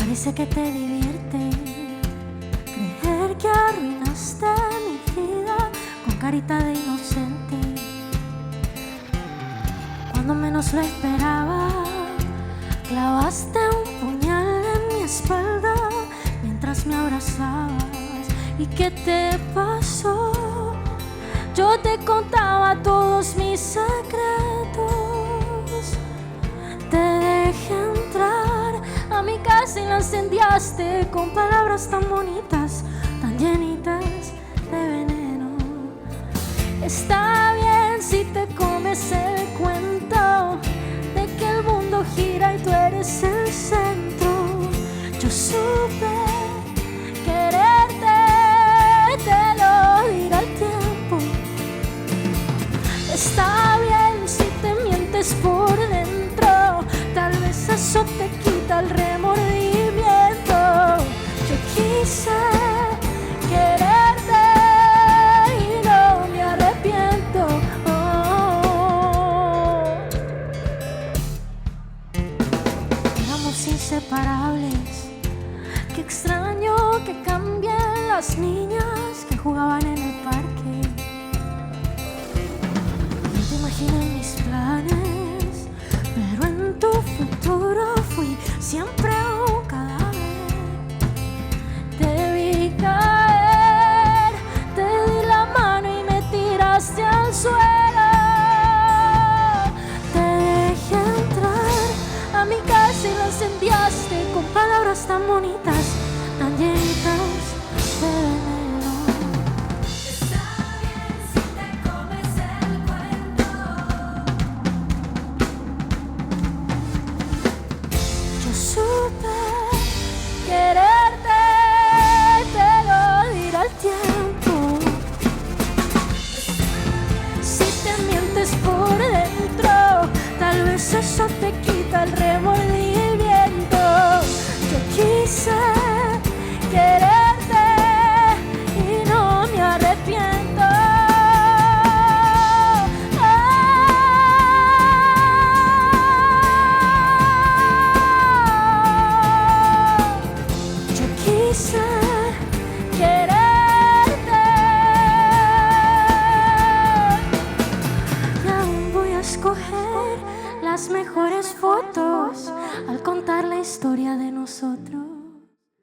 Parece que te divierte creer que arruinaste mi vida con carita de inocente. Cuando menos lo esperaba, clavaste un puñal en mi espalda mientras me abrazabas. ¿Y qué te pasó? Yo te contaba todos mis secretos. Te dejé entrar a mi casa y la incendiaste con palabras tan bonitas, tan llenitas de veneno. Está bien si te comes el cuento de que el mundo gira y tú eres el centro. Yo supe quererte, te lo dirá el tiempo. Está bien si te mientes por dentro, tal vez eso te quita el remordimiento. Yo quise quererte y no me arrepiento. Éramos inseparables. Qué extraño que cambien las niñas que jugaban en el parque. No te imaginé mis planes, pero en tu futuro fui siempre un cadáver. Te vi caer, te di la mano y me tiraste al suelo. Te dejé entrar a mi casa y la incendiaste con palabras tan bonitas, tan llenitas de veneno. Yo supe quererte, te lo dirá el tiempo. Si te mientes por dentro, tal vez eso te quita el remordimiento. Yo quise quererte y no me arrepiento. Yo quise quererte y aún voy a escoger las mejores fotos al contar la historia de nosotros.